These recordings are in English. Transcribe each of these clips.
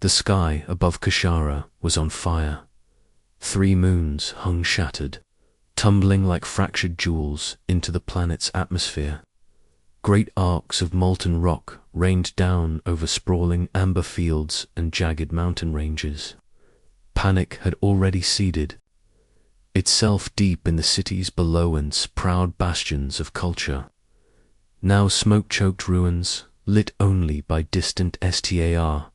The sky above Kashara was on fire. 3 moons hung shattered, tumbling like fractured jewels into the planet's atmosphere. Great arcs of molten rock rained down over sprawling amber fields and jagged mountain ranges. Panic had already seeded itself deep in the cities below its proud bastions of culture. Now smoke-choked ruins, lit only by distant STAR-FIRE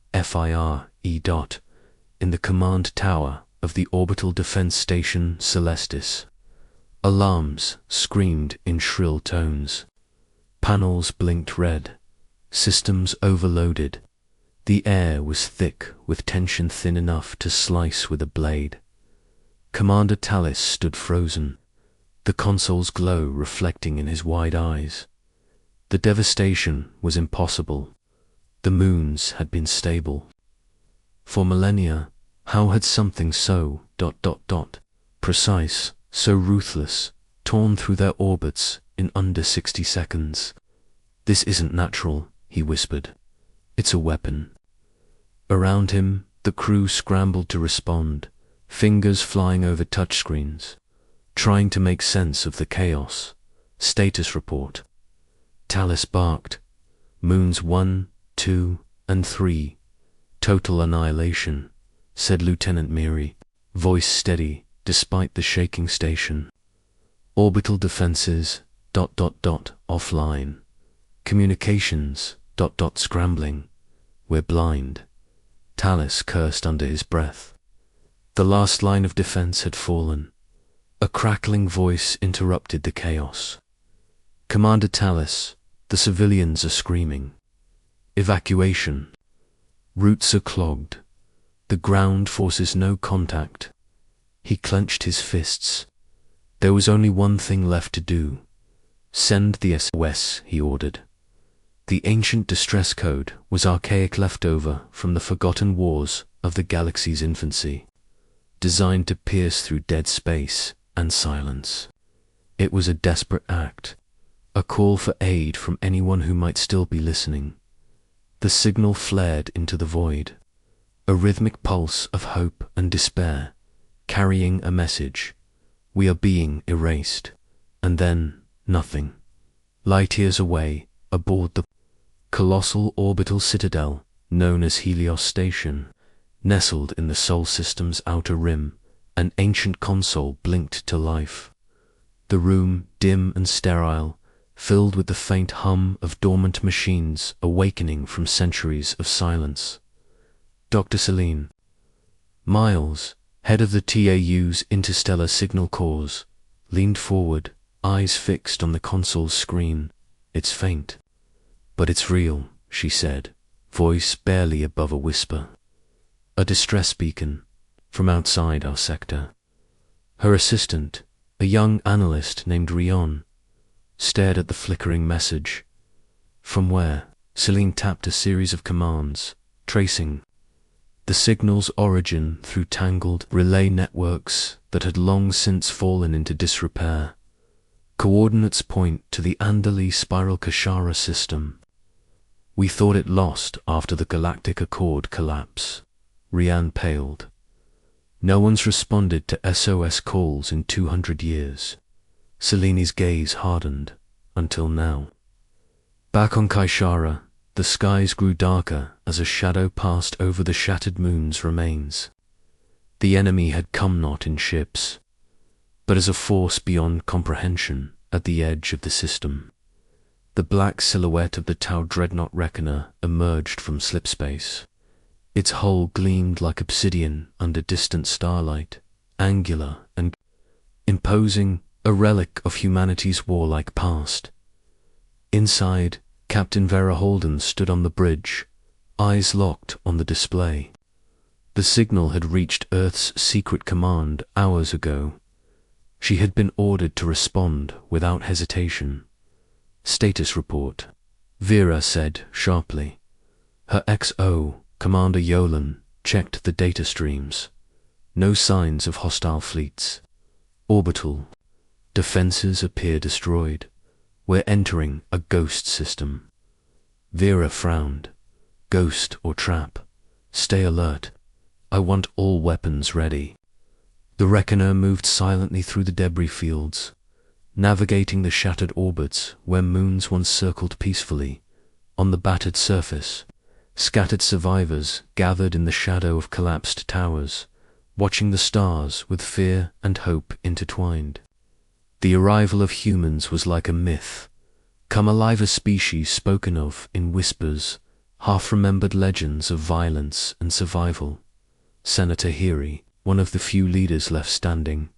in the command tower of the Orbital Defense Station Celestis. Alarms screamed in shrill tones. Panels blinked red. Systems overloaded. The air was thick with tension thin enough to slice with a blade. Commander Tallis stood frozen, the console's glow reflecting in his wide eyes. The devastation was impossible. The moons had been stable. For millennia, how had something so ... precise, so ruthless, torn through their orbits in under 60 seconds? "This isn't natural," he whispered. "It's a weapon." Around him, the crew scrambled to respond, fingers flying over touchscreens, trying to make sense of the chaos. Status report. Tallis barked. "Moons 1, 2, and 3. Total annihilation," said Lieutenant Miri, voice steady despite the shaking station. "Orbital defenses ... offline. Communications ... scrambling. We're blind." Tallis cursed under his breath. The last line of defense had fallen. A crackling voice interrupted the chaos. "Commander Tallis, the civilians are screaming. Evacuation. Routes are clogged. The ground forces no contact." He clenched his fists. There was only one thing left to do. "Send the SOS," he ordered. The ancient distress code was archaic leftover from the forgotten wars of the galaxy's infancy, designed to pierce through dead space and silence. It was a desperate act, a call for aid from anyone who might still be listening. The signal flared into the void, a rhythmic pulse of hope and despair, carrying a message. We are being erased. And then, nothing. Light years away, aboard the colossal orbital citadel known as Helios Station, nestled in the Sol system's outer rim, an ancient console blinked to life. The room, dim and sterile, filled with the faint hum of dormant machines awakening from centuries of silence. Dr. Celine. Miles, head of the TAU's Interstellar Signal Corps, leaned forward, eyes fixed on the console's screen. "It's faint. But it's real," she said, voice barely above a whisper. "A distress beacon from outside our sector." Her assistant, a young analyst named Rion, stared at the flickering message. "From where?" Celine tapped a series of commands, tracing the signal's origin through tangled relay networks that had long since fallen into disrepair. Coordinates point to the Andali Spiral Kashara system. "We thought it lost after the Galactic Accord collapse." Rian paled. "No one's responded to SOS calls in 200 years. Celine's gaze hardened. "Until now." Back on Kaishara, the skies grew darker as a shadow passed over the shattered moon's remains. The enemy had come not in ships, but as a force beyond comprehension at the edge of the system. The black silhouette of the Tau Dreadnought Reckoner emerged from slipspace. Its hull gleamed like obsidian under distant starlight, angular and imposing, a relic of humanity's warlike past. Inside, Captain Vera Holden stood on the bridge, eyes locked on the display. The signal had reached Earth's secret command hours ago. She had been ordered to respond without hesitation. "Status report," Vera said sharply. Her XO, Commander Yolan, checked the data streams. No signs of hostile fleets. Orbital. Defenses appear destroyed. We're entering a ghost system. Vera frowned. Ghost or trap? Stay alert. I want all weapons ready. The Reckoner moved silently through the debris fields, navigating the shattered orbits where moons once circled peacefully. On the battered surface, scattered survivors gathered in the shadow of collapsed towers, watching the stars with fear and hope intertwined. The arrival of humans was like a myth, come alive, a species spoken of in whispers, half-remembered legends of violence and survival. Senator Heary, one of the few leaders left standing,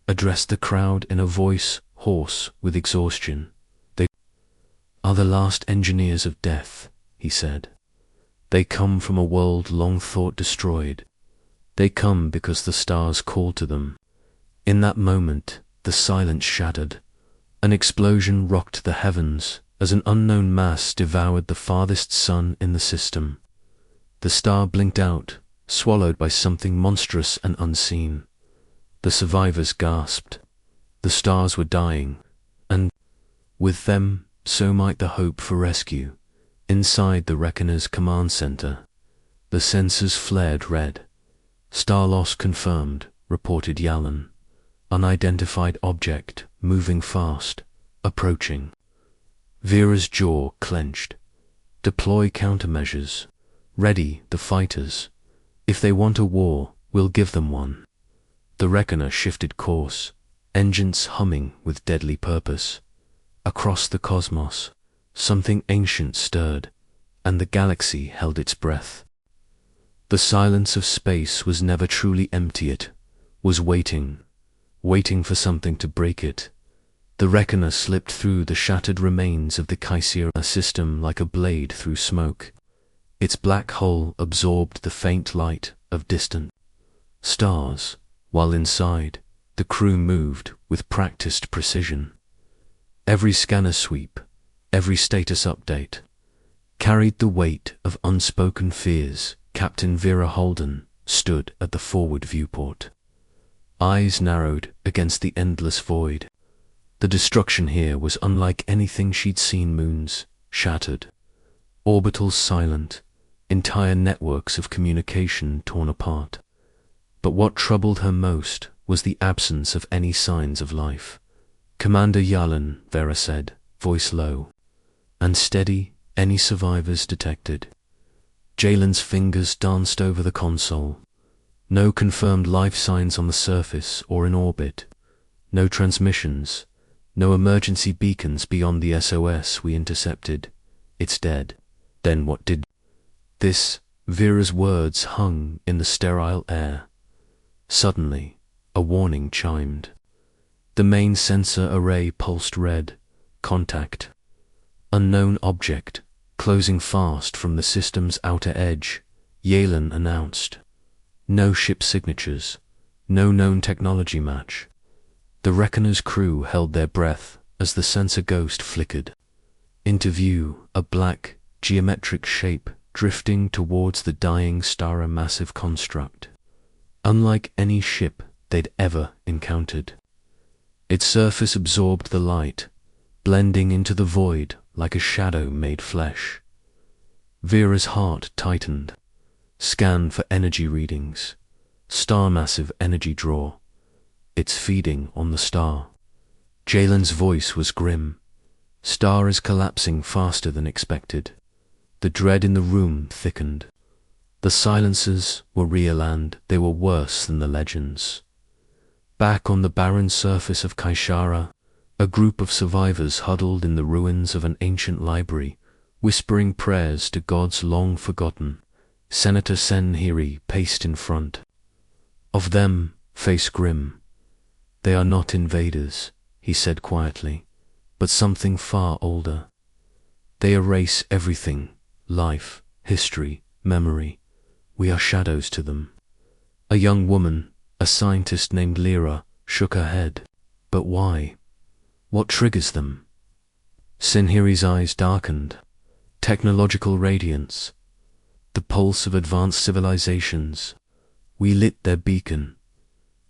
addressed the crowd in a voice hoarse with exhaustion. "They are the last engineers of death," he said. "They come from a world long thought destroyed. They come because the stars called to them." In that moment, the silence shattered. An explosion rocked the heavens as an unknown mass devoured the farthest sun in the system. The star blinked out, swallowed by something monstrous and unseen. The survivors gasped. The stars were dying, and with them, so might the hope for rescue. Inside the Reckoner's command center, the sensors flared red. "Star loss confirmed," reported Yalon. "Unidentified object, moving fast, approaching." Vera's jaw clenched. "Deploy countermeasures. Ready the fighters. If they want a war, we'll give them one." The Reckoner shifted course, engines humming with deadly purpose. Across the cosmos, something ancient stirred, and the galaxy held its breath. The silence of space was never truly empty. It was waiting for something to break it. The Reckoner slipped through the shattered remains of the Kaisira system like a blade through smoke. Its black hull absorbed the faint light of distant stars, while inside, the crew moved with practiced precision. Every scanner sweep, every status update, carried the weight of unspoken fears. Captain Vera Holden stood at the forward viewport. Eyes narrowed against the endless void. The destruction here was unlike anything she'd seen. Moons shattered, orbitals silent, entire networks of communication torn apart. But what troubled her most was the absence of any signs of life. "Commander Yalon," Vera said, voice low and steady. "Any survivors detected?" Jalen's fingers danced over the console. "No confirmed life signs on the surface or in orbit. No transmissions. No emergency beacons beyond the SOS we intercepted. It's dead." "Then what did—" This, Vera's words hung in the sterile air. Suddenly, a warning chimed. The main sensor array pulsed red. "Contact. Unknown object, closing fast from the system's outer edge," Yalon announced. No ship signatures, no known technology match. The Reckoner's crew held their breath as the sensor ghost flickered. Into view, a black, geometric shape drifting towards the dying star, a massive construct, unlike any ship they'd ever encountered. Its surface absorbed the light, blending into the void like a shadow made flesh. Vera's heart tightened. Scan for energy readings. Star massive energy draw. It's feeding on the star. Jalen's voice was grim. "Star is collapsing faster than expected." The dread in the room thickened. The silences were real, and they were worse than the legends. Back on the barren surface of Kaishara, a group of survivors huddled in the ruins of an ancient library, whispering prayers to gods long forgotten. Senator Senhiri paced in front of them, face grim. "They are not invaders," he said quietly, "but something far older. They erase everything, life, history, memory. We are shadows to them." A young woman, a scientist named Lyra, shook her head. "But why? What triggers them?" Senhiri's eyes darkened. "Technological radiance. The pulse of advanced civilizations. We lit their beacon.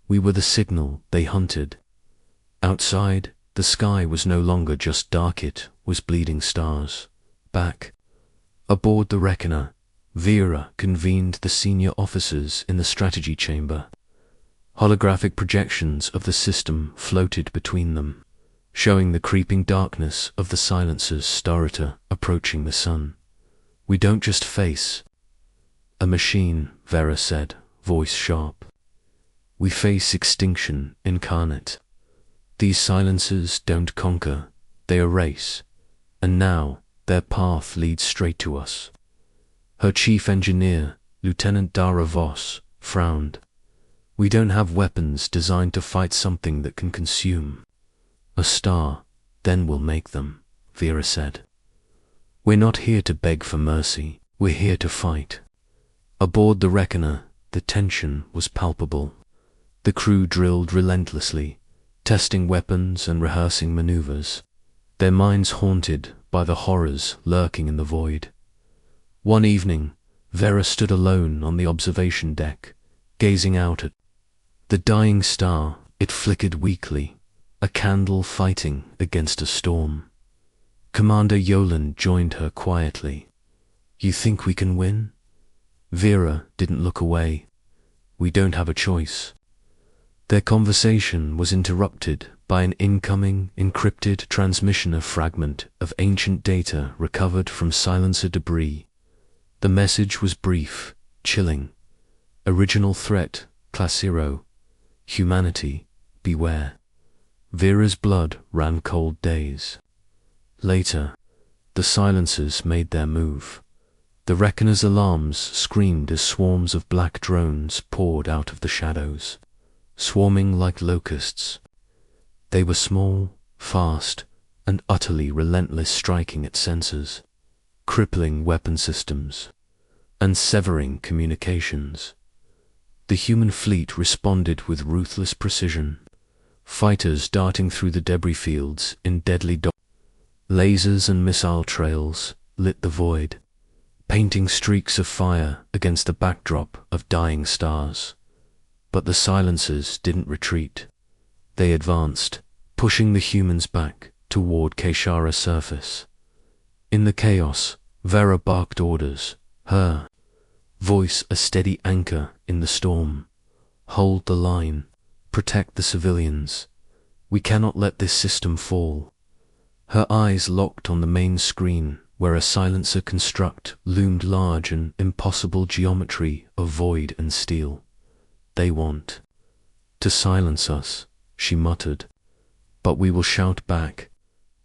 We were the signal they hunted." Outside, the sky was no longer just dark, it was bleeding stars. Back aboard the Reckoner, Vera convened the senior officers in the strategy chamber. Holographic projections of the system floated between them, showing the creeping darkness of the silencer's starter approaching the sun. "We don't just face a machine," Vera said, voice sharp. "We face extinction incarnate. These silencers don't conquer, they erase, and now their path leads straight to us." Her chief engineer, Lieutenant Dara Voss, frowned. "We don't have weapons designed to fight something that can consume a star, then we'll make them," Vera said. "We're not here to beg for mercy, we're here to fight." Aboard the Reckoner, the tension was palpable. The crew drilled relentlessly, testing weapons and rehearsing maneuvers, their minds haunted by the horrors lurking in the void. One evening, Vera stood alone on the observation deck, gazing out at the dying star. It flickered weakly, a candle fighting against a storm. Commander Yoland joined her quietly. "You think we can win?" Vera didn't look away. "We don't have a choice." Their conversation was interrupted by an incoming, encrypted transmissioner fragment of ancient data recovered from silencer debris. The message was brief, chilling. "Original threat, Class 0. Humanity, beware." Vera's blood ran cold days. Later, the silencers made their move. The Reckoner's alarms screamed as swarms of black drones poured out of the shadows, swarming like locusts. They were small, fast, and utterly relentless, striking at sensors, crippling weapon systems, and severing communications. The human fleet responded with ruthless precision, fighters darting through the debris fields in deadly lasers and missile trails lit the void, painting streaks of fire against the backdrop of dying stars. But the silencers didn't retreat. They advanced, pushing the humans back toward Keshara's surface. In the chaos, Vera barked orders, her voice a steady anchor in the storm. "Hold the line. Protect the civilians. We cannot let this system fall." Her eyes locked on the main screen, where a silencer construct loomed large, an impossible geometry of void and steel. "They want to silence us," she muttered. "But we will shout back."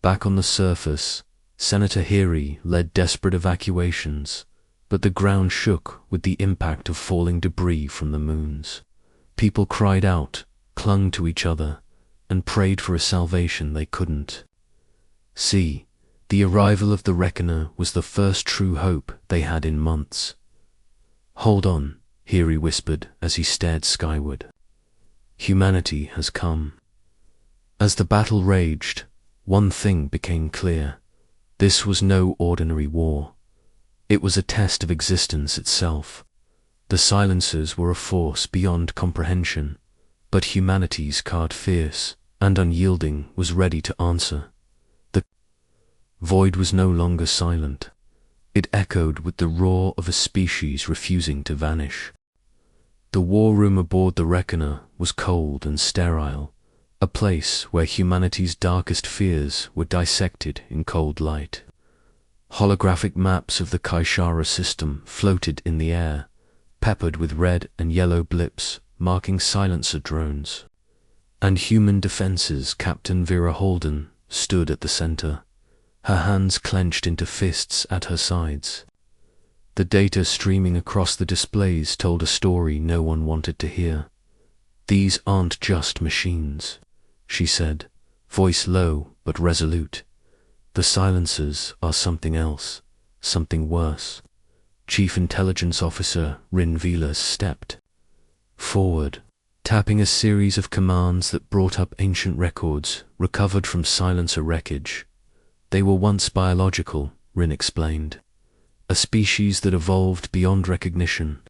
Back on the surface, Senator Heary led desperate evacuations, but the ground shook with the impact of falling debris from the moons. People cried out, clung to each other, and prayed for a salvation they couldn't see. The arrival of the Reckoner was the first true hope they had in months. "Hold on," Heary whispered as he stared skyward. "Humanity has come." As the battle raged, one thing became clear. This was no ordinary war. It was a test of existence itself. The silencers were a force beyond comprehension, but humanity's card, fierce and unyielding, was ready to answer. The void was no longer silent. It echoed with the roar of a species refusing to vanish. The war room aboard the Reckoner was cold and sterile, a place where humanity's darkest fears were dissected in cold light. Holographic maps of the Kaishara system floated in the air, peppered with red and yellow blips marking silencer drones. And human defenses Captain Vera Holden stood at the center, her hands clenched into fists at her sides. The data streaming across the displays told a story no one wanted to hear. "These aren't just machines," she said, voice low but resolute. "The silencers are something else, something worse." Chief Intelligence Officer Rin Vilas stepped forward, tapping a series of commands that brought up ancient records recovered from silencer wreckage. "They were once biological," Rin explained, "a species that evolved beyond recognition.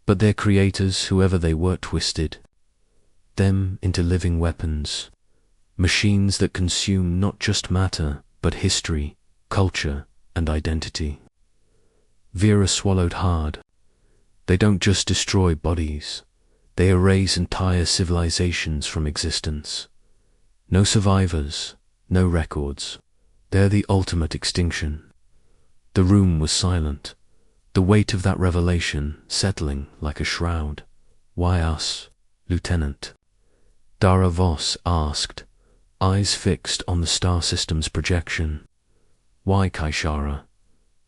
But their creators, whoever they were, twisted them into living weapons, machines that consume not just matter, but history, culture, and identity." Vera swallowed hard. They don't just destroy bodies. They erase entire civilizations from existence. No survivors, no records. They're the ultimate extinction. The room was silent, the weight of that revelation settling like a shroud. Why us, Lieutenant? Dara Voss asked, eyes fixed on the star system's projection. Why Kaishara?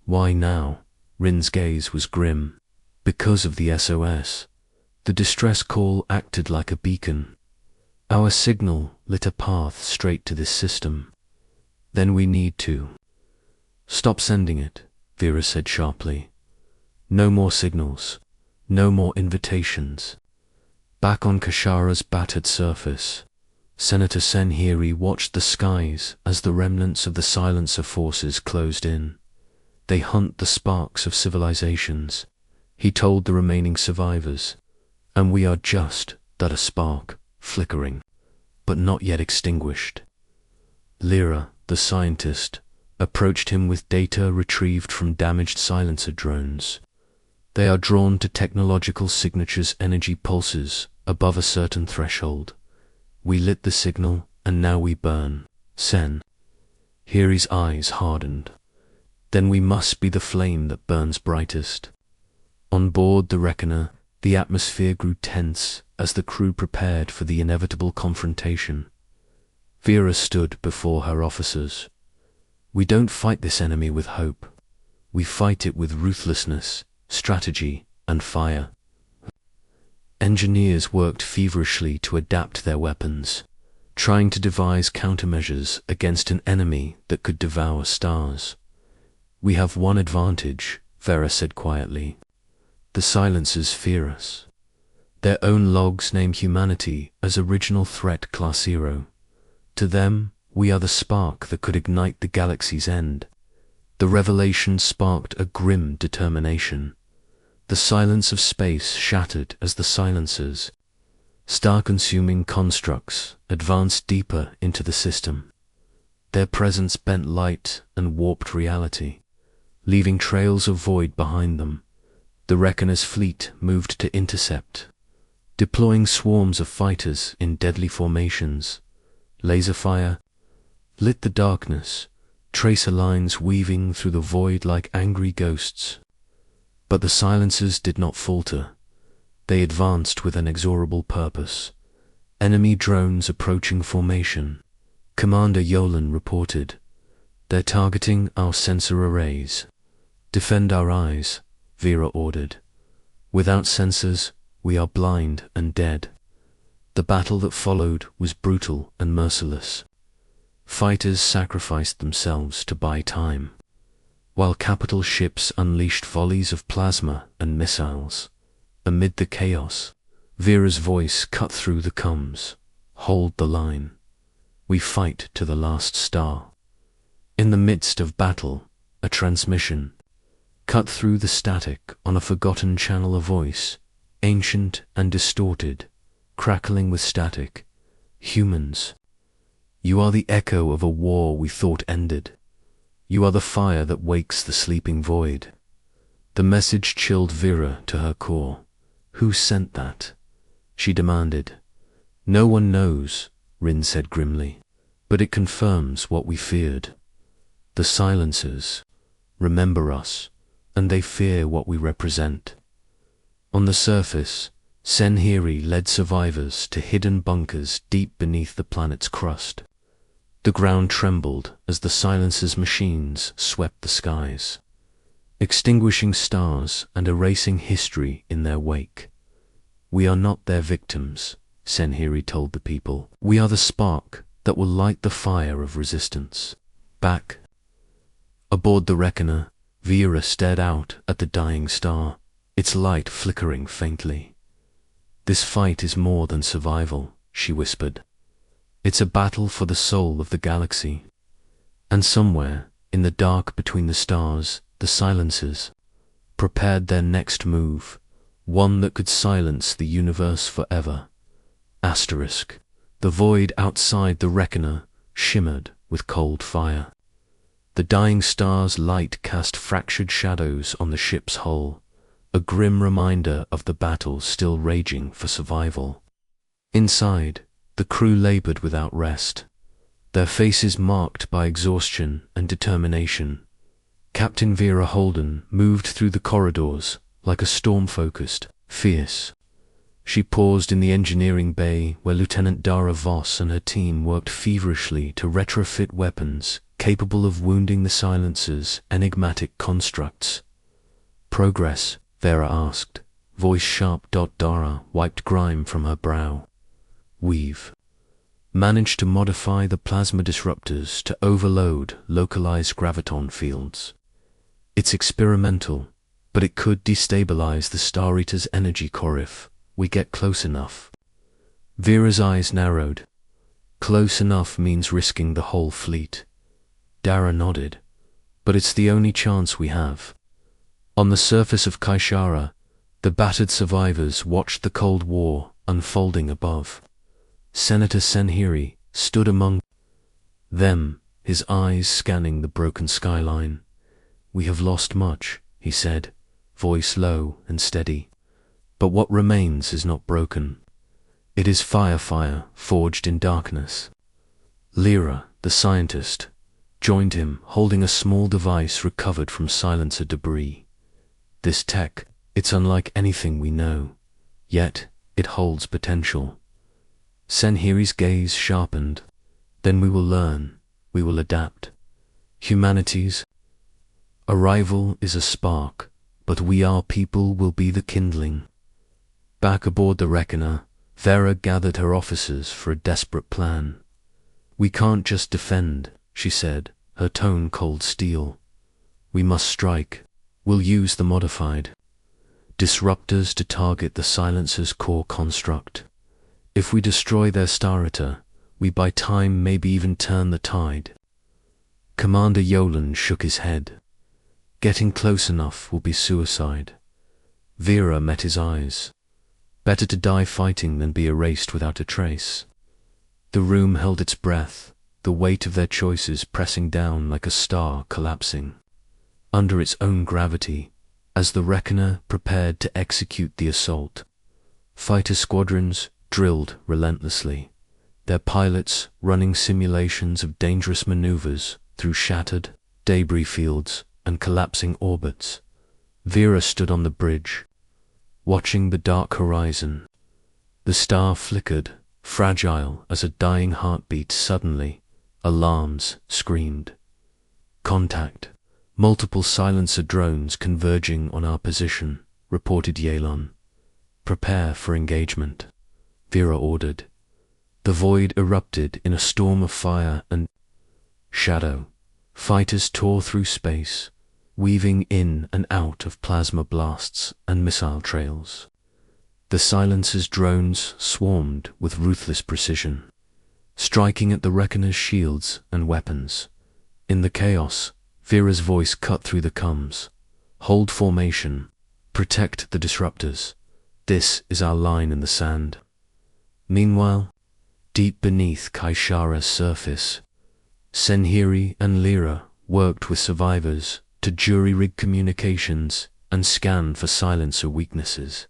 Why now? Rin's gaze was grim. Because of the SOS. The distress call acted like a beacon. Our signal lit a path straight to this system. Then we need to. Stop sending it, Vera said sharply. No more signals. No more invitations. Back on Kashara's battered surface, Senator Senhiri watched the skies as the remnants of the silencer forces closed in. They hunt the sparks of civilizations, he told the remaining survivors, and we are just that, a spark, flickering, but not yet extinguished. Lyra, the scientist, approached him with data retrieved from damaged silencer drones. They are drawn to technological signatures' energy pulses above a certain threshold. We lit the signal, and now we burn. Sen. Hiri's eyes hardened. Then we must be the flame that burns brightest. On board the Reckoner, the atmosphere grew tense as the crew prepared for the inevitable confrontation. Vera stood before her officers. We don't fight this enemy with hope. We fight it with ruthlessness, strategy, and fire. Engineers worked feverishly to adapt their weapons, trying to devise countermeasures against an enemy that could devour stars. We have one advantage, Vera said quietly. The silencers fear us. Their own logs name humanity as original threat class 0. To them, we are the spark that could ignite the galaxy's end. The revelation sparked a grim determination. The silence of space shattered as the silencers, star-consuming constructs, advanced deeper into the system. Their presence bent light and warped reality, leaving trails of void behind them. The Reckoner's fleet moved to intercept, deploying swarms of fighters in deadly formations. Laser fire lit the darkness, tracer lines weaving through the void like angry ghosts. But the silencers did not falter. They advanced with an inexorable purpose. Enemy drones approaching formation. Commander Yolan reported. They're targeting our sensor arrays. Defend our eyes, Vera ordered. Without sensors, we are blind and dead. The battle that followed was brutal and merciless. Fighters sacrificed themselves to buy time, while capital ships unleashed volleys of plasma and missiles. Amid the chaos, Vera's voice cut through the comms. Hold the line. We fight to the last star. In the midst of battle, a transmission cut through the static on a forgotten channel of voice, ancient and distorted, crackling with static. Humans, you are the echo of a war we thought ended. You are the fire that wakes the sleeping void. The message chilled Vera to her core. Who sent that? She demanded. No one knows, Rin said grimly, but it confirms what we feared. The silencers remember us, and they fear what we represent. On the surface, Senhiri led survivors to hidden bunkers deep beneath the planet's crust. The ground trembled as the silencers' machines swept the skies, extinguishing stars and erasing history in their wake. We are not their victims, Senhiri told the people. We are the spark that will light the fire of resistance. Back aboard the Reckoner, Vera stared out at the dying star, its light flickering faintly. This fight is more than survival, she whispered. It's a battle for the soul of the galaxy. And somewhere, in the dark between the stars, the silencers prepared their next move, one that could silence the universe forever. Asterisk. The void outside the Reckoner shimmered with cold fire. The dying star's light cast fractured shadows on the ship's hull, a grim reminder of the battle still raging for survival. Inside, the crew labored without rest, their faces marked by exhaustion and determination. Captain Vera Holden moved through the corridors like a storm-focused, fierce. She paused in the engineering bay where Lieutenant Dara Voss and her team worked feverishly to retrofit weapons capable of wounding the Silencer's enigmatic constructs. Progress? Vera asked, voice sharp. Dara wiped grime from her brow. We've managed to modify the plasma disruptors to overload localized graviton fields. It's experimental, but it could destabilize the Star Eater's energy core if we get close enough. Vera's eyes narrowed. Close enough means risking the whole fleet. Dara nodded. But it's the only chance we have. On the surface of Kaishara, the battered survivors watched the Cold War unfolding above. Senator Senhiri stood among them, his eyes scanning the broken skyline. We have lost much, he said, voice low and steady. But what remains is not broken. It is fire forged in darkness. Lyra, the scientist, joined him, holding a small device recovered from silencer debris. This tech, it's unlike anything we know, yet it holds potential. Senhiri's gaze sharpened. Then we will learn, we will adapt. Humanity's arrival is a spark, but we our people will be the kindling. Back aboard the Reckoner, Vera gathered her officers for a desperate plan. We can't just defend, she said, her tone cold steel. We must strike. We'll use the modified disruptors to target the Silencer's core construct. If we destroy their Star Eater, we buy time, maybe even turn the tide. Commander Yolan shook his head. Getting close enough will be suicide. Vera met his eyes. Better to die fighting than be erased without a trace. The room held its breath, the weight of their choices pressing down like a star collapsing under its own gravity as the Reckoner prepared to execute the assault. Fighter squadrons drilled relentlessly, their pilots running simulations of dangerous maneuvers through shattered debris fields and collapsing orbits. Vera stood on the bridge, watching the dark horizon. The star flickered, fragile as a dying heartbeat. Suddenly, alarms screamed. Contact. Multiple silencer drones converging on our position, reported Yelan. Prepare for engagement, Vera ordered. The void erupted in a storm of fire and shadow. Fighters tore through space, weaving in and out of plasma blasts and missile trails. The Silencer's drones swarmed with ruthless precision, striking at the Reckoner's shields and weapons. In the chaos, Vera's voice cut through the comms. Hold formation. Protect the disruptors. This is our line in the sand. Meanwhile, deep beneath Kaishara's surface, Senhiri and Lyra worked with survivors to jury-rig communications and scan for silencer weaknesses.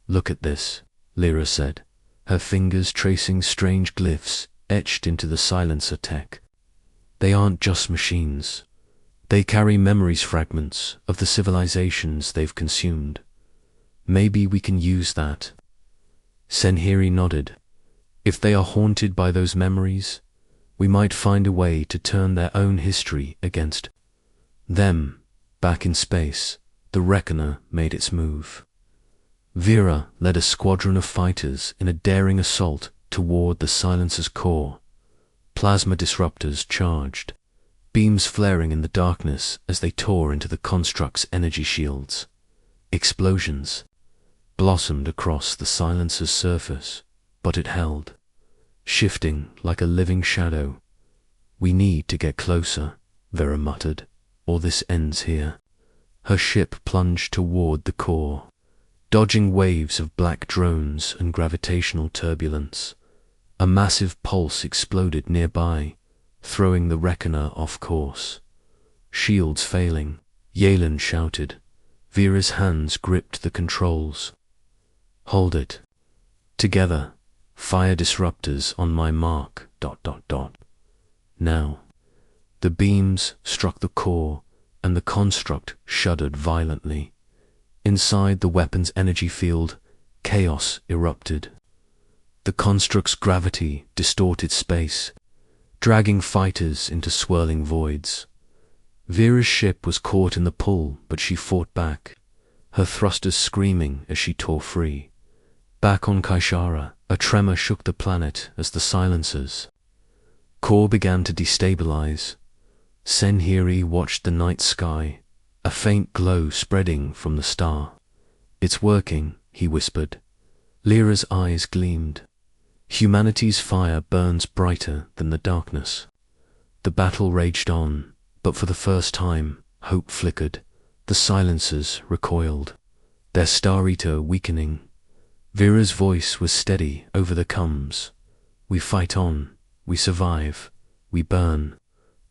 Look at this, Lyra said, her fingers tracing strange glyphs etched into the silencer tech. They aren't just machines. They carry memories, fragments of the civilizations they've consumed. Maybe we can use that. Senhiri nodded. If they are haunted by those memories, we might find a way to turn their own history against them. Back in space, the Reckoner made its move. Vera led a squadron of fighters in a daring assault toward the Silencer's core. Plasma disruptors charged, beams flaring in the darkness as they tore into the construct's energy shields. Explosions blossomed across the Silencer's surface, but it held, shifting like a living shadow. We need to get closer, Vera muttered, or this ends here. Her ship plunged toward the core, dodging waves of black drones and gravitational turbulence. A massive pulse exploded nearby, throwing the Reckoner off course. shields failing. Yalen shouted. Vera's hands gripped the controls. Hold it. Together. Fire disruptors on my mark. ... Now. The beams struck the core, and the construct shuddered violently. Inside the weapon's energy field, chaos erupted. The construct's gravity distorted space, dragging fighters into swirling voids. Vera's ship was caught in the pull, but she fought back, her thrusters screaming as she tore free. Back on Kaishara, a tremor shook the planet as the silencers' core began to destabilize. Senhiri watched the night sky, a faint glow spreading from the star. It's working, he whispered. Lyra's eyes gleamed. Humanity's fire burns brighter than the darkness. The battle raged on, but for the first time, hope flickered. The silencers recoiled, their Star Eater weakening. Vera's voice was steady over the coms. We fight on, we survive, we burn.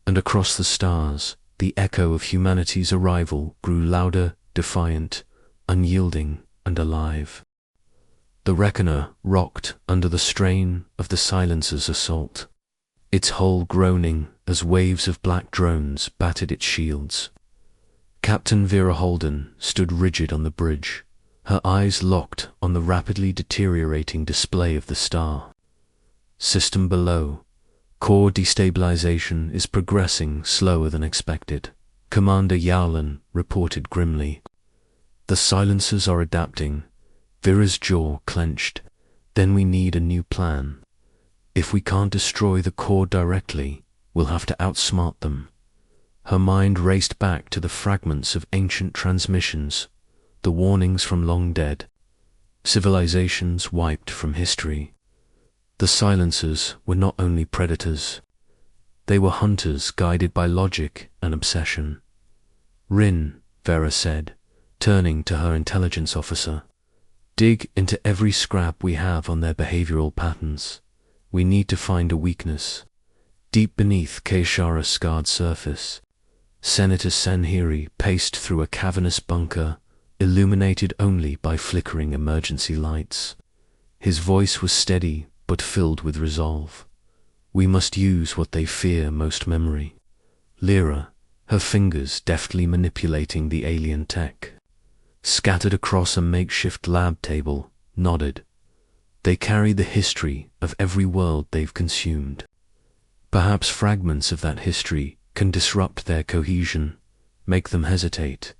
And across the stars, the echo of humanity's arrival grew louder, defiant, unyielding, and alive. The Reckoner rocked under the strain of the silencer's assault, its hull groaning as waves of black drones battered its shields. Captain Vera Holden stood rigid on the bridge, her eyes locked on the rapidly deteriorating display of the star. System below. Core destabilization is progressing slower than expected, Commander Yowlan reported grimly. The silencers are adapting. Vera's jaw clenched. Then we need a new plan. If we can't destroy the core directly, we'll have to outsmart them. Her mind raced back to the fragments of ancient transmissions, the warnings from long dead, civilizations wiped from history. The silencers were not only predators. They were hunters guided by logic and obsession. Rin, Vera said, turning to her intelligence officer. Dig into every scrap we have on their behavioral patterns. We need to find a weakness. Deep beneath Kaishara's scarred surface, Senator Senhiri paced through a cavernous bunker, illuminated only by flickering emergency lights. His voice was steady, but filled with resolve. We must use what they fear most: memory. Lyra, her fingers deftly manipulating the alien tech, scattered across a makeshift lab table, nodded. They carry the history of every world they've consumed. Perhaps fragments of that history can disrupt their cohesion, make them hesitate.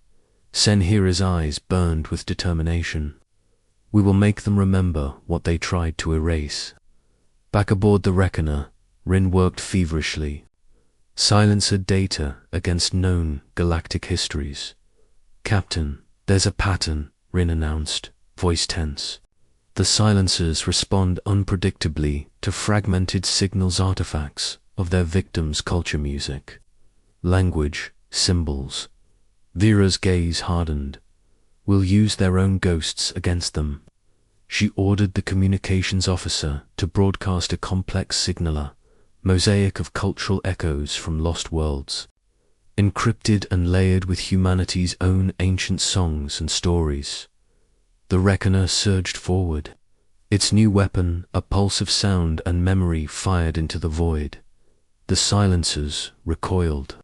Senhira's eyes burned with determination. We will make them remember what they tried to erase. Back aboard the Reckoner, Rin worked feverishly. Silencer data against known galactic histories. Captain, there's a pattern, Rin announced, voice tense. The silencers respond unpredictably to fragmented signals, artifacts of their victims' culture music. Language, symbols. Vera's gaze hardened. We'll use their own ghosts against them. She ordered the communications officer to broadcast a complex signaler, mosaic of cultural echoes from lost worlds, encrypted and layered with humanity's own ancient songs and stories. The Reckoner surged forward. Its new weapon, a pulse of sound and memory, fired into the void. The silencers recoiled,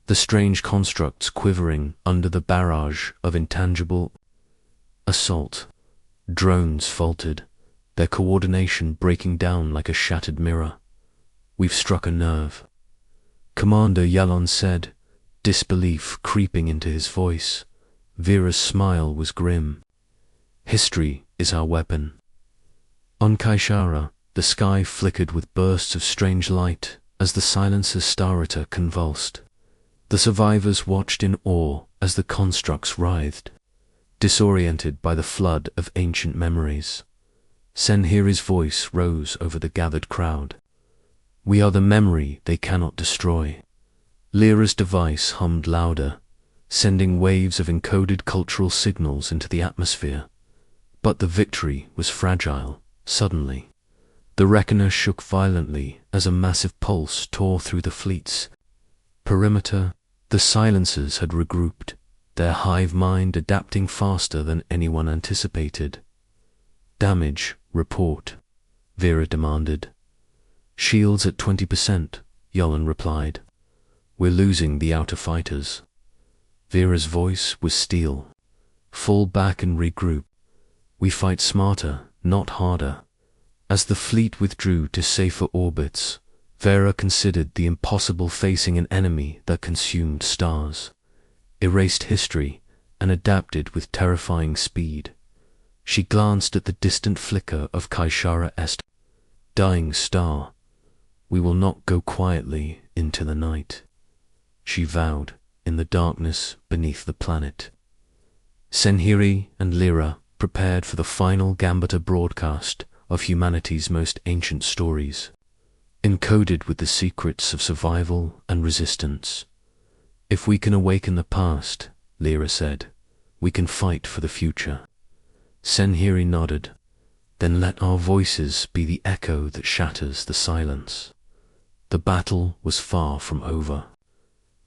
the strange constructs quivering under the barrage of intangible assault. Drones faltered, their coordination breaking down like a shattered mirror. We've struck a nerve, Commander Yalon said, disbelief creeping into his voice. Vera's smile was grim. History is our weapon. On Kaishara, the sky flickered with bursts of strange light as the silencer's Star Eater convulsed. The survivors watched in awe as the constructs writhed, disoriented by the flood of ancient memories. Senhiri's voice rose over the gathered crowd. We are the memory they cannot destroy. Lyra's device hummed louder, sending waves of encoded cultural signals into the atmosphere. But the victory was fragile. Suddenly, the Reckoner shook violently as a massive pulse tore through the fleet's perimeter, The silencers had regrouped, their hive mind adapting faster than anyone anticipated. Damage report, Vera demanded. Shields at 20%, Yolan replied. We're losing the outer fighters. Vera's voice was steel. Fall back and regroup. We fight smarter, not harder. As the fleet withdrew to safer orbits, Vera considered the impossible facing an enemy that consumed stars, erased history, and adapted with terrifying speed. She glanced at the distant flicker of Kaishara Est, dying star. We will not go quietly into the night, she vowed in the darkness beneath the planet. Senhiri and Lyra prepared for the final Gambata broadcast of humanity's most ancient stories, encoded with the secrets of survival and resistance. If we can awaken the past, Lyra said, we can fight for the future. Senhiri nodded. Then let our voices be the echo that shatters the silence. The battle was far from over.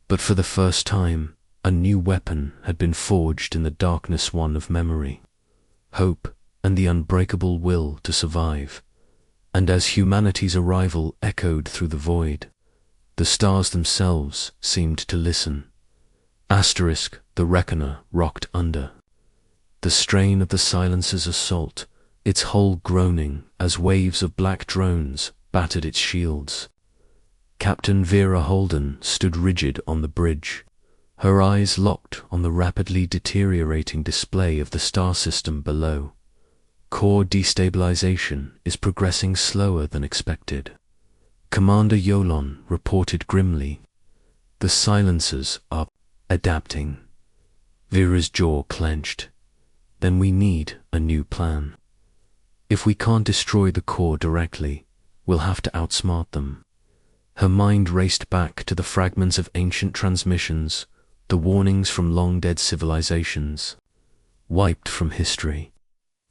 But for the first time, a new weapon had been forged in the darkness one of memory. Hope and the unbreakable will to survive. And as humanity's arrival echoed through the void, the stars themselves seemed to listen. Asterisk, the reckoner, rocked under. The strain of the silencer's assault, its hull groaning as waves of black drones battered its shields. Captain Vera Holden stood rigid on the bridge, her eyes locked on the rapidly deteriorating display of the star system below. Core destabilization is progressing slower than expected. Commander Yolan reported grimly. The silencers are adapting. Vera's jaw clenched. Then we need a new plan. If we can't destroy the core directly, we'll have to outsmart them. Her mind raced back to the fragments of ancient transmissions, the warnings from long-dead civilizations, wiped from history.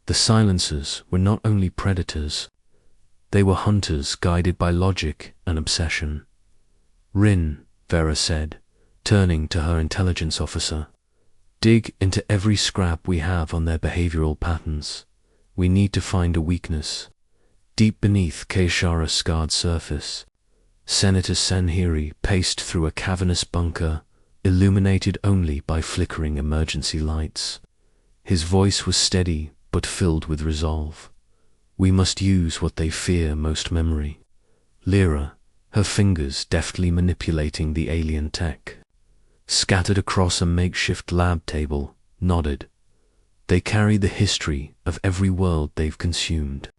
The silencers were not only predators, they were hunters guided by logic and obsession. Rin, Vera said, turning to her intelligence officer, dig into every scrap we have on their behavioral patterns. We need to find a weakness. Deep beneath Kaishara's scarred surface, Senator Senhiri paced through a cavernous bunker, illuminated only by flickering emergency lights. His voice was steady but filled with resolve. We must use what they fear most: memory. Lyra, her fingers deftly manipulating the alien tech, scattered across a makeshift lab table, nodded. They carry the history of every world they've consumed.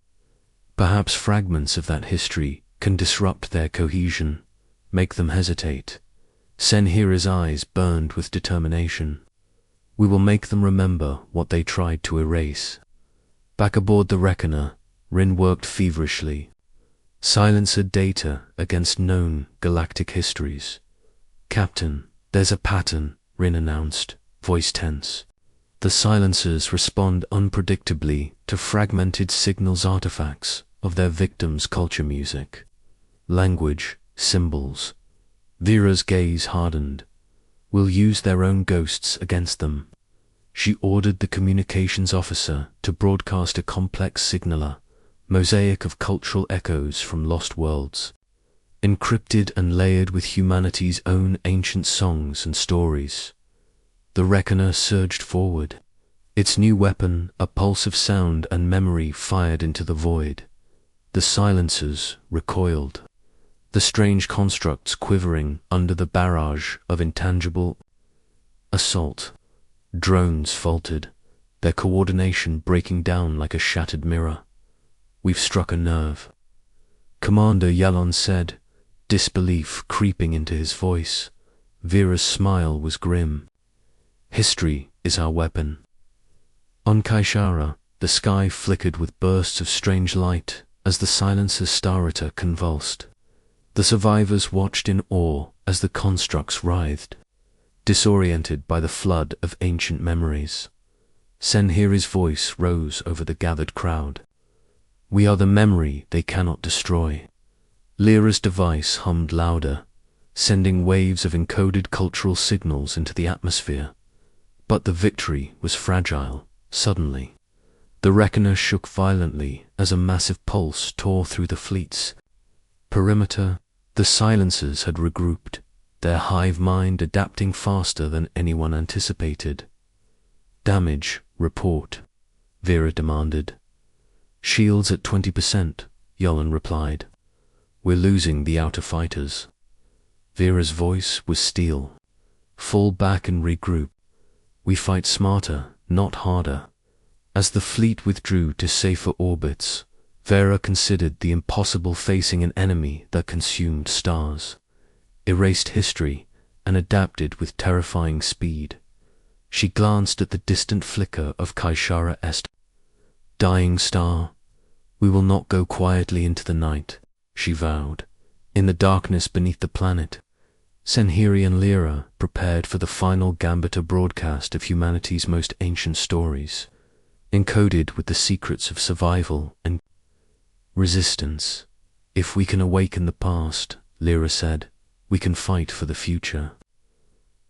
Perhaps fragments of that history can disrupt their cohesion, make them hesitate. Senhira's eyes burned with determination. We will make them remember what they tried to erase. Back aboard the Reckoner, Rin worked feverishly. Silencer data against known galactic histories. Captain, there's a pattern, Rin announced, voice tense. The silencers respond unpredictably to fragmented signals artifacts of their victims' culture music. Language, symbols. Vera's gaze hardened. We'll use their own ghosts against them. She ordered the communications officer to broadcast a complex signaler, mosaic of cultural echoes from lost worlds, encrypted and layered with humanity's own ancient songs and stories. The Reckoner surged forward. Its new weapon, a pulse of sound and memory, fired into the void. The silencers recoiled, the strange constructs quivering under the barrage of intangible assault. Drones faltered, their coordination breaking down like a shattered mirror. We've struck a nerve, Commander Yolan said, disbelief creeping into his voice. Vera's smile was grim. History is our weapon. On Kaishara, the sky flickered with bursts of strange light as the silencer's starter convulsed. The survivors watched in awe as the constructs writhed, disoriented by the flood of ancient memories. Senhiri's voice rose over the gathered crowd. We are the memory they cannot destroy. Lyra's device hummed louder, sending waves of encoded cultural signals into the atmosphere. But the victory was fragile. Suddenly, the Reckoner shook violently as a massive pulse tore through the fleet's perimeter. The silencers had regrouped, their hive mind adapting faster than anyone anticipated. "Damage report," Vera demanded. "Shields at 20%, Yolan replied. "We're losing the outer fighters." Vera's voice was steel. "Fall back and regroup. We fight smarter, not harder." As the fleet withdrew to safer orbits, Vera considered the impossible facing an enemy that consumed stars, erased history, and adapted with terrifying speed. She glanced at the distant flicker of Kaishara Est. "Dying star, we will not go quietly into the night," she vowed. In the darkness beneath the planet, Senhiri and Lyra prepared for the final Gambita broadcast of humanity's most ancient stories, encoded with the secrets of survival and resistance. "If we can awaken the past," Lyra said, "we can fight for the future."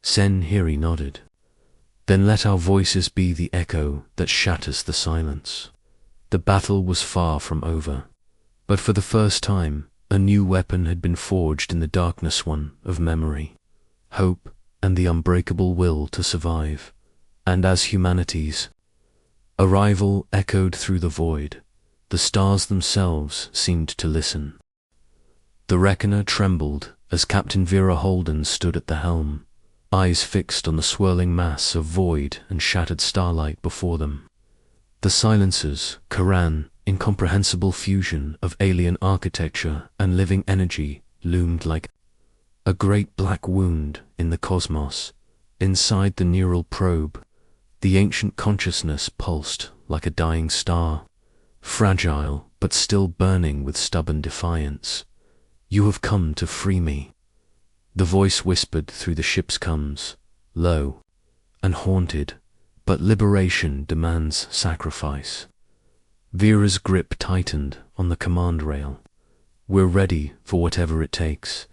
Senhiri nodded. "Then let our voices be the echo that shatters the silence." The battle was far from over, but for the first time, a new weapon had been forged in the darkness, one of memory, hope, and the unbreakable will to survive. And as humanity's arrival echoed through the void, the stars themselves seemed to listen. The Reckoner trembled as Captain Vera Holden stood at the helm, eyes fixed on the swirling mass of void and shattered starlight before them. The silencers, Quran, incomprehensible fusion of alien architecture and living energy, loomed like a great black wound in the cosmos. Inside the neural probe, the ancient consciousness pulsed like a dying star, fragile but still burning with stubborn defiance. "You have come to free me," the voice whispered through the ship's comms, low and haunted, "but liberation demands sacrifice." Vera's grip tightened on the command rail. "We're ready for whatever it takes."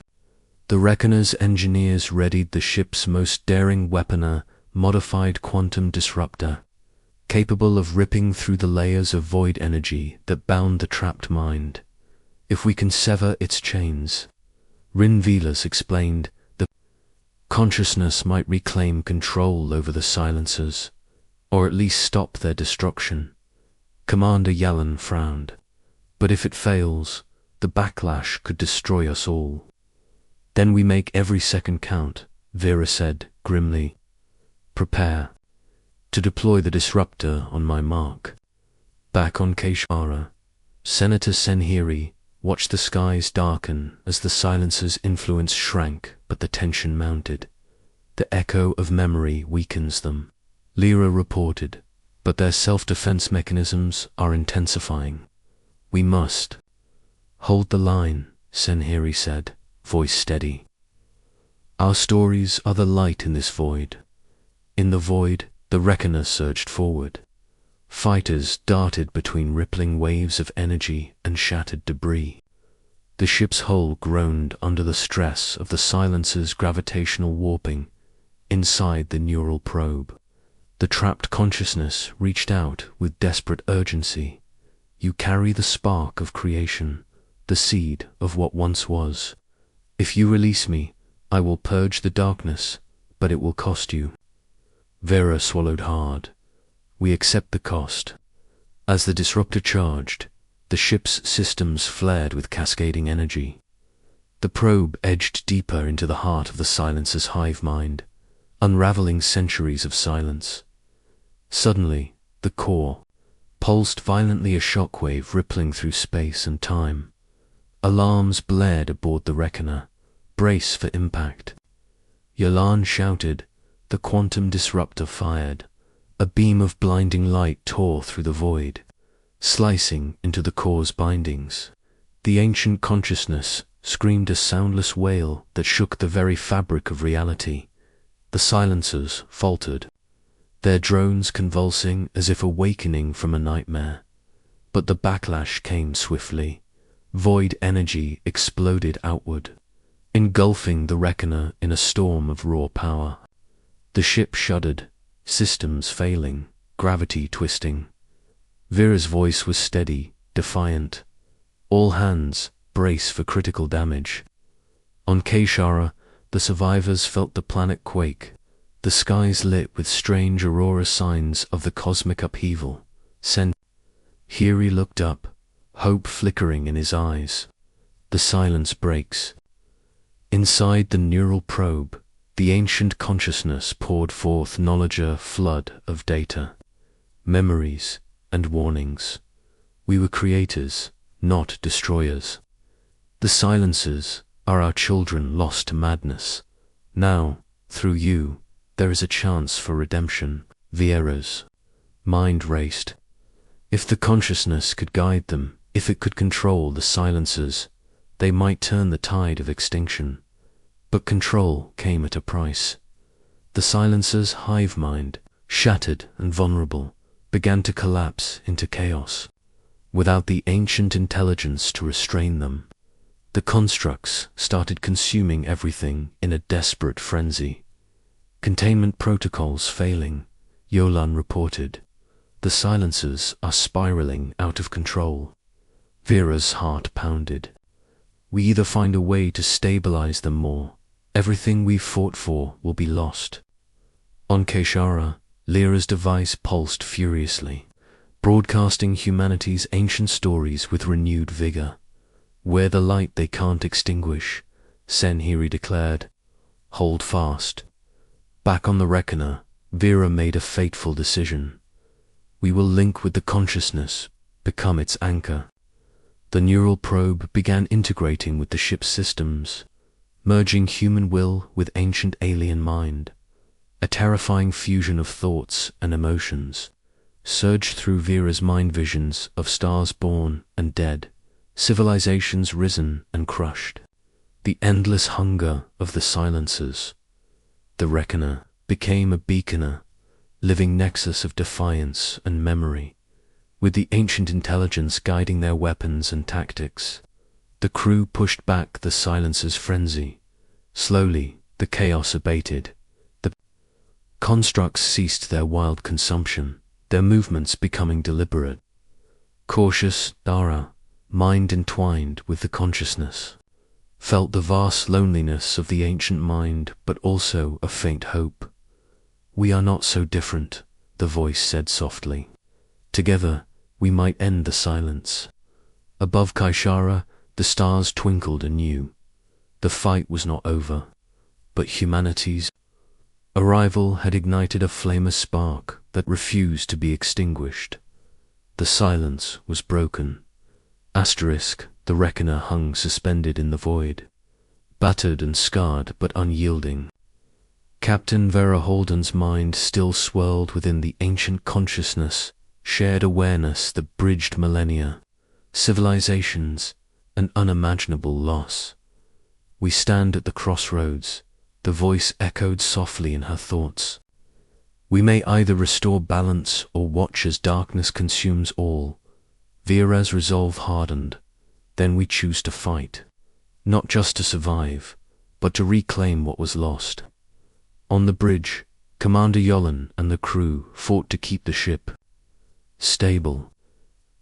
The Reckoner's engineers readied the ship's most daring weapon, a modified quantum disruptor, capable of ripping through the layers of void energy that bound the trapped mind. "If we can sever its chains," Rin Velas explained, "the consciousness might reclaim control over the silencers, or at least stop their destruction." Commander Yalan frowned. "But if it fails, the backlash could destroy us all." "Then we make every second count," Vera said grimly. "Prepare to deploy the disruptor on my mark." Back on Kaishara, Senator Senhiri watched the skies darken as the silencer's influence shrank, but the tension mounted. "The echo of memory weakens them," Lyra reported, "but their self-defense mechanisms are intensifying. We must hold the line," Senhiri said, voice steady. "Our stories are the light in this void." In the void, the Reckoner surged forward. Fighters darted between rippling waves of energy and shattered debris. The ship's hull groaned under the stress of the silencer's gravitational warping inside the neural probe. The trapped consciousness reached out with desperate urgency. "You carry the spark of creation, the seed of what once was. If you release me, I will purge the darkness, but it will cost you." Vera swallowed hard. "We accept the cost." As the disruptor charged, the ship's systems flared with cascading energy. The probe edged deeper into the heart of the silencer's hive mind, unraveling centuries of silence. Suddenly, the core pulsed violently, a shockwave rippling through space and time. Alarms blared aboard the Reckoner. "Brace for impact." Yalan shouted. The quantum disruptor fired. A beam of blinding light tore through the void, slicing into the core's bindings. The ancient consciousness screamed a soundless wail that shook the very fabric of reality. The silencers faltered, their drones convulsing as if awakening from a nightmare. But the backlash came swiftly. Void energy exploded outward, engulfing the Reckoner in a storm of raw power. The ship shuddered, systems failing, gravity twisting. Vera's voice was steady, defiant. All hands, brace for critical damage. On Kashara, the survivors felt the planet quake, the skies lit with strange aurora signs of the cosmic upheaval. Hiri looked up, hope flickering in his eyes. The silence breaks. Inside the neural probe, the ancient consciousness poured forth a flood of data, memories, and warnings. We were creators, not destroyers. The silencers are our children lost to madness. Now, through you, there is a chance for redemption. Vera's mind raced. If the consciousness could guide them, if it could control the silencers, they might turn the tide of extinction. But control came at a price. The silencer's hive mind, shattered and vulnerable, began to collapse into chaos. Without the ancient intelligence to restrain them, the constructs started consuming everything in a desperate frenzy. Containment protocols failing, Yolan reported. The silencers are spiraling out of control. Vera's heart pounded. We either find a way to stabilize them more, everything we've fought for will be lost. On Kashara, Lyra's device pulsed furiously, broadcasting humanity's ancient stories with renewed vigor. We're the light they can't extinguish, Senhiri declared. Hold fast. Back on the Reckoner, Vera made a fateful decision. We will link with the consciousness, become its anchor. The neural probe began integrating with the ship's systems, merging human will with ancient alien mind. A terrifying fusion of thoughts and emotions surged through Vera's mind visions of stars born and dead, civilizations risen and crushed. The endless hunger of the silencers. The Reckoner became a beaconer, living nexus of defiance and memory, with the ancient intelligence guiding their weapons and tactics. The crew pushed back the silencer's frenzy. Slowly, the chaos abated. The constructs ceased their wild consumption, their movements becoming deliberate. Cautious Dara, mind entwined with the consciousness, felt the vast loneliness of the ancient mind, but also a faint hope. We are not so different, the voice said softly. Together, we might end the silence. Above Kashara, the stars twinkled anew. The fight was not over, but humanity's arrival had ignited a flame of spark that refused to be extinguished. The silence was broken. Asterisk, the Reckoner hung suspended in the void, battered and scarred but unyielding. Captain Vera Holden's mind still swirled within the ancient consciousness, shared awareness that bridged millennia, civilizations, an unimaginable loss. We stand at the crossroads, the voice echoed softly in her thoughts. We may either restore balance or watch as darkness consumes all. Vera's resolve hardened. Then we choose to fight, not just to survive, but to reclaim what was lost. On the bridge, Commander Yolan and the crew fought to keep the ship stable.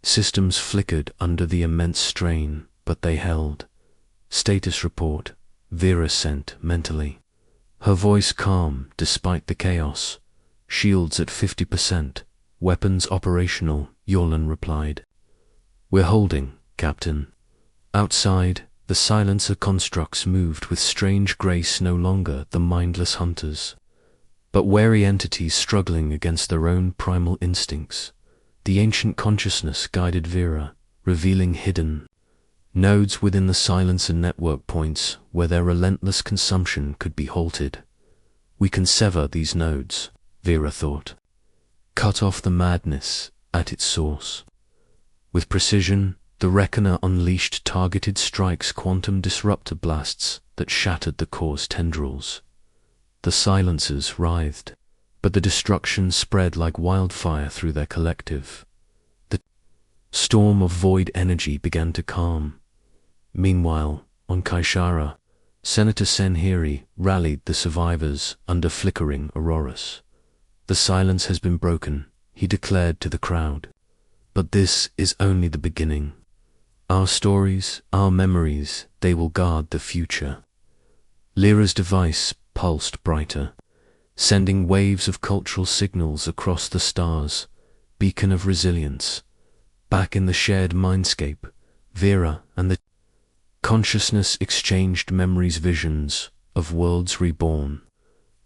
Systems flickered under the immense strain, but they held. Status report, Vera sent mentally. Her voice calm despite the chaos. Shields at 50%, weapons operational, Yolan replied. We're holding, Captain. Outside, the silencer constructs moved with strange grace, no longer the mindless hunters, but wary entities struggling against their own primal instincts. The ancient consciousness guided Vera, revealing hidden nodes within the silencer network points where their relentless consumption could be halted. We can sever these nodes, Vera thought. Cut off the madness at its source. With precision, the Reckoner unleashed targeted strikes, quantum disruptor blasts that shattered the core's tendrils. The silencers writhed, but the destruction spread like wildfire through their collective. The storm of void energy began to calm. Meanwhile, on Kaishara, Senator Senhiri rallied the survivors under flickering auroras. The silence has been broken, he declared to the crowd. But this is only the beginning. Our stories, our memories, they will guard the future. Lyra's device pulsed brighter, sending waves of cultural signals across the stars, beacon of resilience. Back in the shared mindscape, Vera and the consciousness exchanged memories, visions of worlds reborn,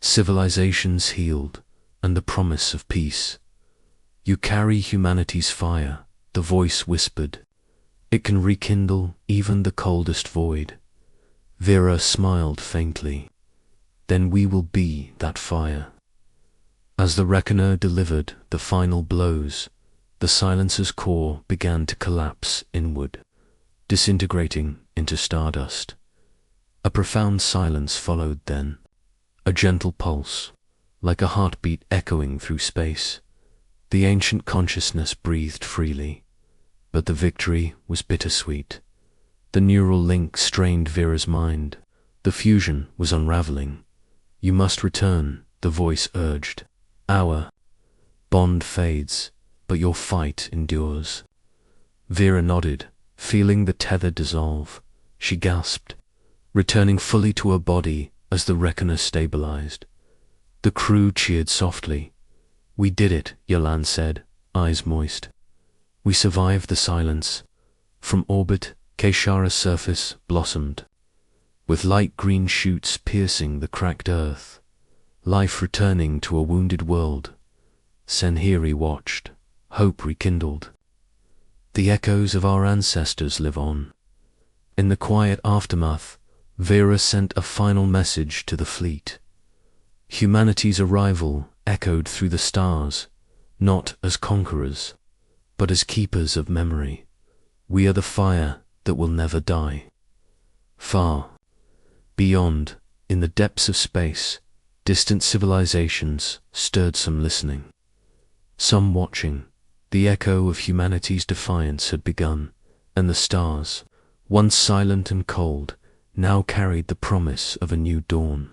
civilizations healed, and the promise of peace. You carry humanity's fire, the voice whispered. It can rekindle even the coldest void. Vera smiled faintly. Then we will be that fire. As the reckoner delivered the final blows, the silencer's core began to collapse inward, disintegrating into stardust. A profound silence followed then, a gentle pulse, like a heartbeat echoing through space. The ancient consciousness breathed freely, but the victory was bittersweet. The neural link strained Vera's mind. The fusion was unraveling. You must return, the voice urged. Our bond fades, but your fight endures. Vera nodded, feeling the tether dissolve. She gasped, returning fully to her body as the reckoner stabilized. The crew cheered softly. We did it, Yolan said, eyes moist. We survived the silence. From orbit, Keshara's surface blossomed, with light green shoots piercing the cracked earth, life returning to a wounded world. Senhiri watched, hope rekindled. The echoes of our ancestors live on. In the quiet aftermath, Vera sent a final message to the fleet. Humanity's arrival echoed through the stars, not as conquerors, but as keepers of memory. We are the fire that will never die. Far beyond, in the depths of space, distant civilizations stirred some listening. Some watching, the echo of humanity's defiance had begun, and the stars, once silent and cold, now carried the promise of a new dawn.